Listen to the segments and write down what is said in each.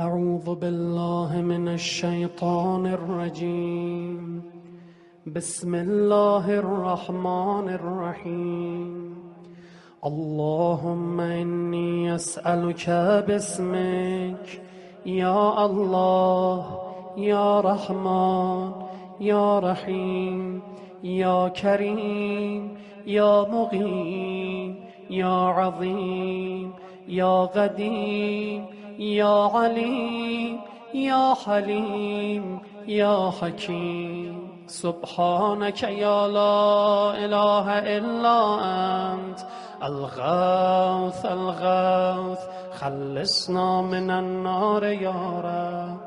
أعوذ بالله من الشيطان الرجيم. بسم الله الرحمن الرحيم. اللهم إني أسألك باسمك يا الله يا رحمن يا رحيم يا كريم يا مقيم يا عظيم يا قديم يا عليم يا حليم يا حكيم. سبحانك يا لا إله إلا أنت الغوث الغوث خلصنا من النار يا رب.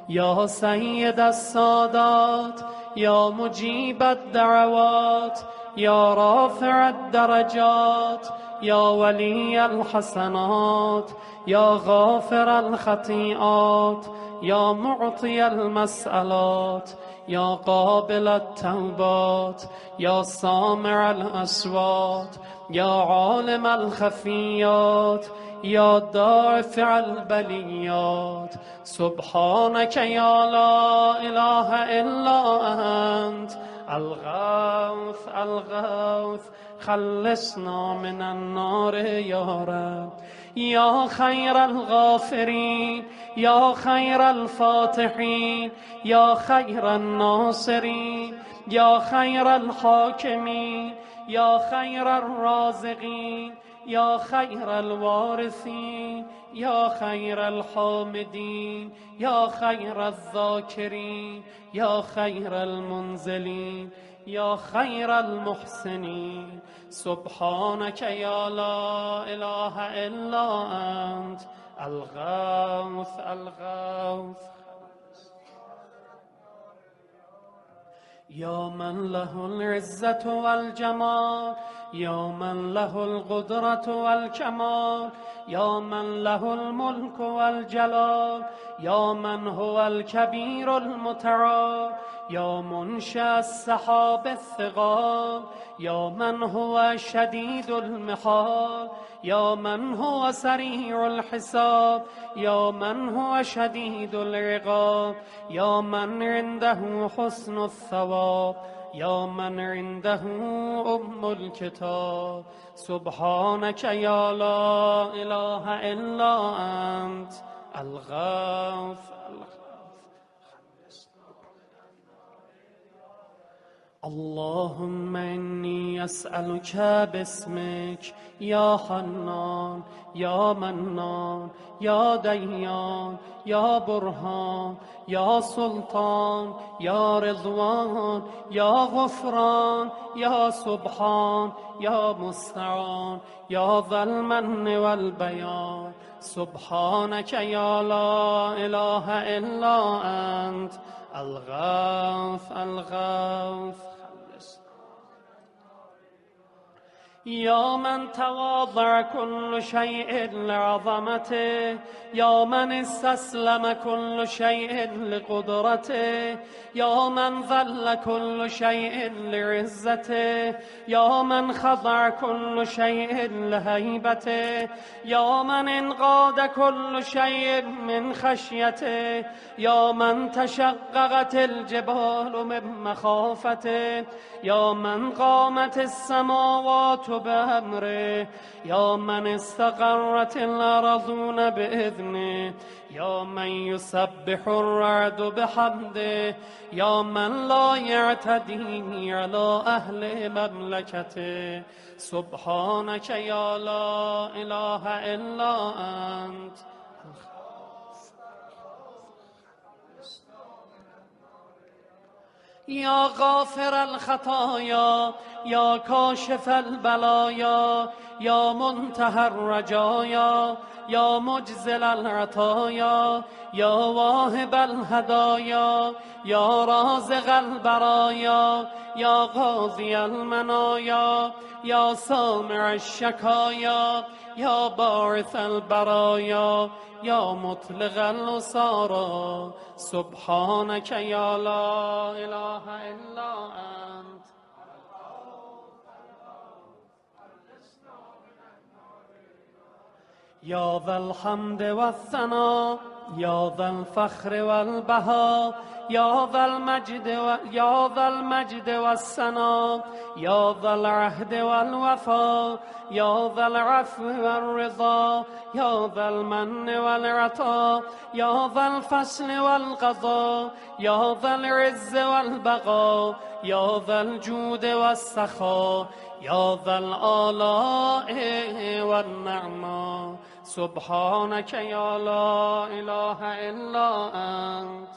يا سيد السادات يا مجيب الدعوات يا رافع الدرجات يا ولي الحسنات يا غافر الخطيئات يا معطي المسألات يا قابل التوبات يا سامع الأصوات يا عالم الخفيات يا دافع البليات. سبحانك يا لا إله إلا أنت الغوث الغوث خلصنا من النار يا رب. يا خير الغافرين يا خير الفاتحين يا خير الناصرين يا خير الحاكمين يا خير الرازقين يا خير الوارثين يا خير الحامدين يا خير الذاكرين يا خير المنزلين يا خير المحسنين. سبحانك يا لا إله إلا أنت الغوث الغوث. يا من له العزة والجمال يا من له القدرة والكمال يا من له الملك والجلال يا من هو الكبير المتعال يا منشأ السحاب الثقال يا من هو شديد المحال يا من هو سريع الحساب يا من هو شديد العقاب يا من عنده حسن الثواب يا من عنده أم الكتاب. سبحانك يا لا إله إلا أنت الغوث اللهم إني أسألك باسمك يا حنان يا منان يا ديان يا برهان يا سلطان يا رضوان يا غفران يا سبحان يا مستعان يا ذا المن والبيان. سبحانك يا لا إله إلا أنت الغوث الغوث. يا من تواضع كل شيء لعظمته يا من استسلم كل شيء لقدرته يا من ذل كل شيء لعزته يا من خضع كل شيء لهيبته يا من انقاد كل شيء من خشيته يا من تشققت الجبال من مخافته يا من قامت السماوات بأمره يا من استقرت الأرضون بإذنه يا من يسبح الرعد بحمده يا من لا يعتدي على أهل مملكته. سبحانك يا لا إله إلا أنت يا غافر الخطايا يا كاشف البلايا يا منتهى الرجايا يا مجزل العطايا يا واهب الهدايا يا رازق البرايا يا قاضي المنايا يا سامع الشكايا يا باعث البرايا يا مطلق الأسارى. سبحانك يا لا إله إلا أنت يا ذا الحمد والثناء يا ذا الفخر والبهاء يا ذا المجد والثناء يا ذا العهد والوفاء يا ذا العفو والرضا يا ذا المن والعطاء يا ذا الفصل والقضاء يا ذا العز والبقاء يا ذا الجود والسخاء يا ذا الآلاء والنعماء سبحانك يا لا إله إلا أنت.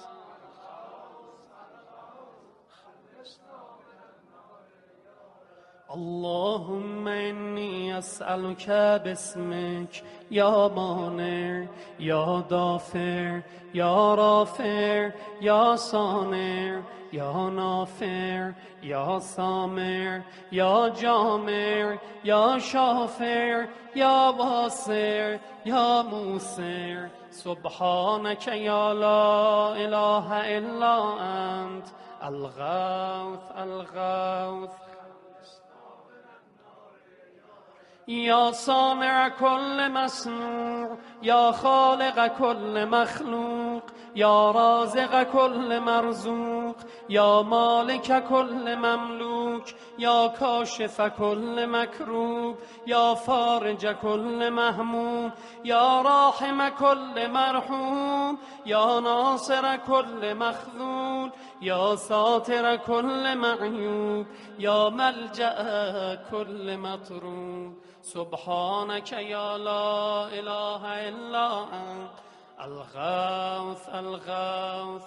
اللهم إني أسألك باسمك يا مانع يا دافع يا رافع يا صانع يا نافع يا سامع يا جامع يا شافع يا واسع يا موسع سبحانك يا لا إله إلا أنت الغوث الغوث. يا صانع كل مصنوع يا خالق كل مخلوق يا رازق كل مرزوق يا مالك كل مملوك يا كاشف كل مكروب يا فارج كل مهموم يا راحم كل مرحوم يا ناصر كل مخذول يا ساتر كل معيوب يا ملجأ كل مطروب سبحانك يا لا إله إلا أنت الغوث الغوث.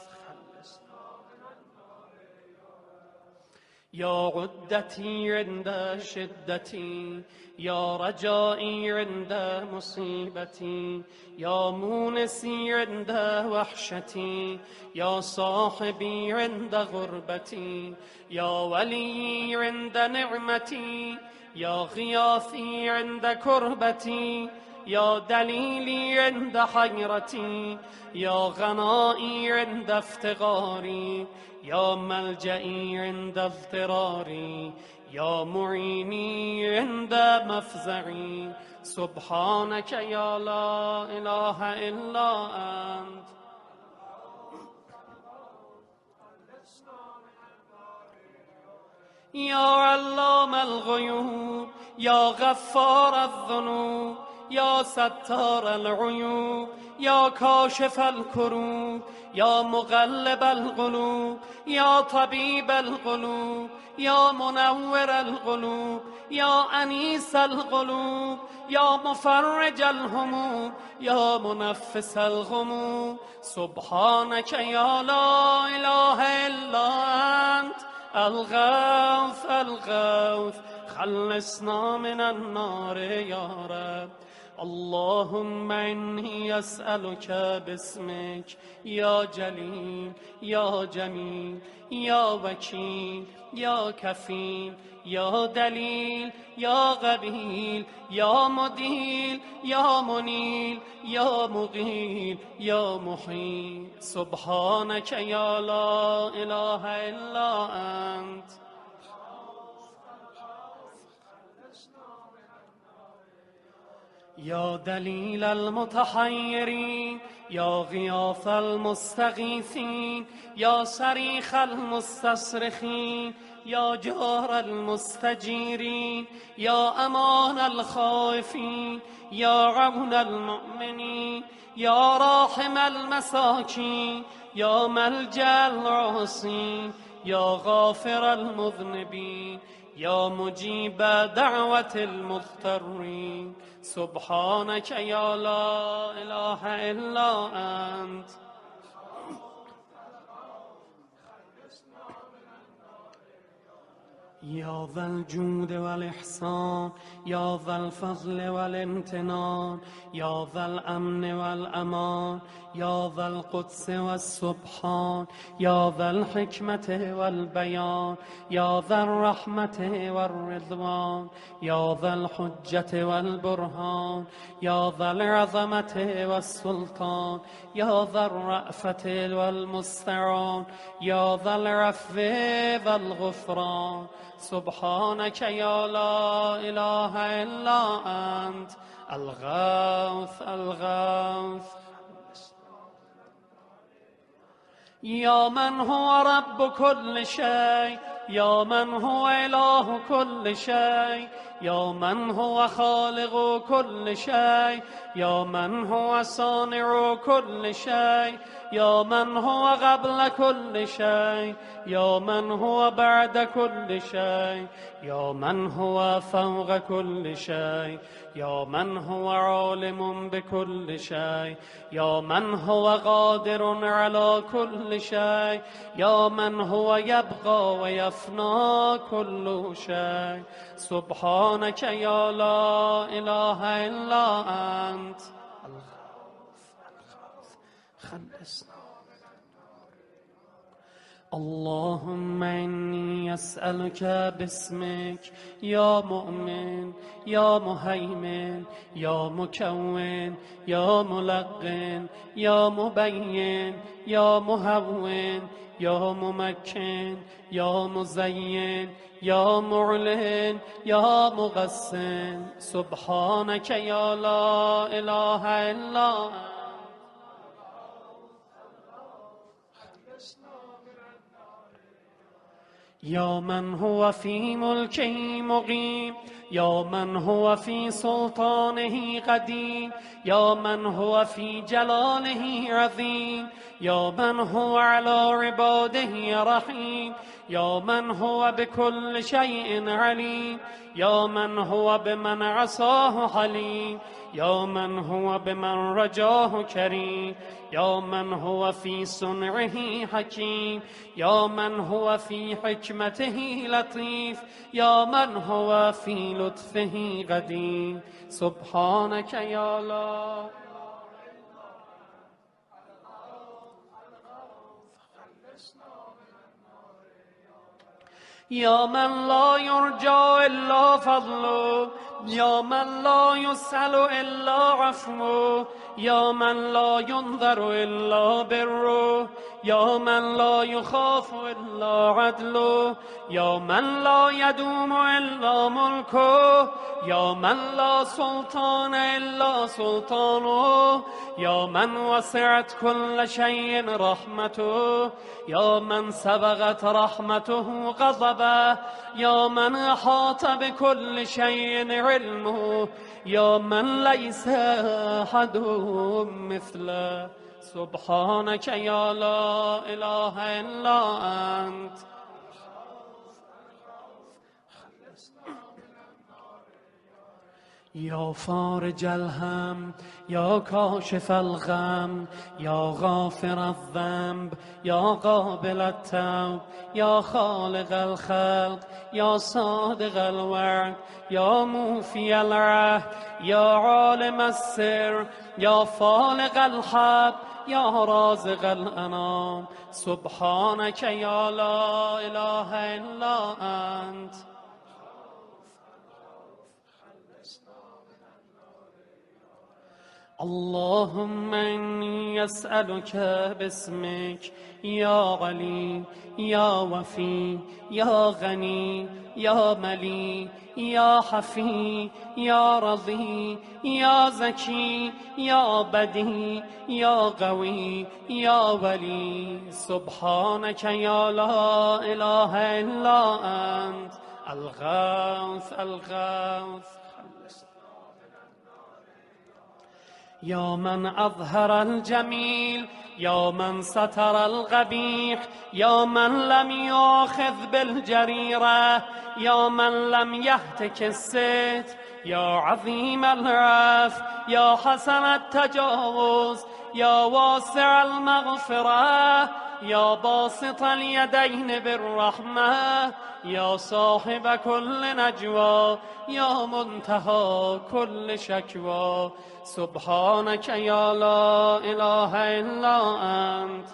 يا عدتي عند شدتي يا رجائي عند مصيبتي يا مونسي عند وحشتي يا صاحبي عند غربتي يا ولي عند نعمتي يا غياثي عند كربتي يا دليلي عند حيرتي يا غنائي عند افتقاري يا ملجئي عند اضطراري يا معيني عند مفزعي سبحانك يا لا إله إلا أنت. يا علام الغيوب يا غفار الذنوب يا ستار العيوب يا كاشف الكروب يا مقلب القلوب يا طبيب القلوب يا منور القلوب يا أنيس القلوب يا مفرج الهموم يا منفس الغموم سبحانك يا لا إله إلا أنت الغوث الغوث خلصنا من النار يا رب. اللهم إني أسألك باسمك يا جليل يا جميل يا وكيل يا كفيل يا دليل يا قبيل يا مديل يا منيل يا مغيل يا محيل سبحانك يا لا إله إلا أنت. يا دليل المتحيرين يا غياث المستغيثين يا صريخ المستصرخين يا جار المستجيرين يا أمان الخائفين يا عون المؤمنين يا راحم المساكين يا ملجأ العاصين يا غافر المذنبين يا مجيب دعوة المضطرين سبحانك يا لا إله إلا أنت. يا ذا الجود والإحسان يا ذا الفضل والامتنان يا ذا الأمن والأمان يا ذا القدس والسبحان يا ذا الحكمة والبيان يا ذا الرحمة والرضوان يا ذا الحجة والبرهان يا ذا العظمة والسلطان يا ذا الرأفة والمستعان يا ذا العفو والغفران سبحانك يا لا إله إلا أنت الغوث الغوث. یا من هو رب كل شيء، یا من هو اله كل شيء، یا من هو خالق كل شيء، یا من هو صانع كل شيء، یا من هو قبل كل شيء، یا من هو بعد كل شيء، یا من هو فوق كل شيء، یا من هو عالم بكل شيء، یا من هو قادر على كل شيء، یا من هو يبقى ويفنى كل شيء. سبحانك يا لا إله إلا أنت. خلصنا. اللهم إني أسألك باسمك يا مؤمن يا مهيمن يا مكون يا ملقن يا مبين يا مهون يا ممكن يا مزين يا معلن يا مقسم. سبحانك يا لا إله إلا أنت. يا من هو في ملكه مقيم، يا من هو في سلطانه قديم، يا من هو في جلاله عظيم، يا من هو على عباده رحيم، يا من هو بكل شيء عليم، يا من هو بمن عصاه حليم، يا من هو بمن رجاه كريم، يا من هو في صنعه حكيم، يا من هو في حكمته لطيف، يا من هو في لطفه قدير. سبحانك يا لا يا من لا يرجى إلا فضله، يا من لا يسأل إلا عفوه، يا من لا ينظر إلا بره، يا من لا يخاف إلا عدله، يا من لا يدوم إلا ملكه، يا من لا سلطان إلا سلطانه، يا من وسعت كل شيء رحمته، يا من سبقت رحمته غضبه، يا من أحاط بكل شيء علمه، يا من ليس أحد مثله. سبحانك يا لا إله إلا أنت. يا فارج الهم، يا كاشف الغم، يا غافر الذنب، يا قابل التوب، يا خالق الخلق، يا صادق الوعد، يا موفي العهد، يا عالم السر، يا فالق الحب، يا رازق الأنام. سبحانك يا لا إله إلا أنت. اللهم إني أسألك باسمك يا علي يا وفي يا غني يا ملي يا حفي يا رضي يا زكي يا بدي يا قوي يا ولي. سبحانك يا لا إله إلا أنت. الغوث الغوث. يا من أظهر الجميل، يا من ستر القبيح، يا من لم يأخذ بالجريرة، يا من لم يهتك الستر، يا عظيم العفو، يا حسن التجاوز، يا واسع المغفرة، يا باسط اليدين بالرحمة، يا صاحب كل نجوى، يا منتهى كل شكوى. سبحانك يا لا إله إلا أنت.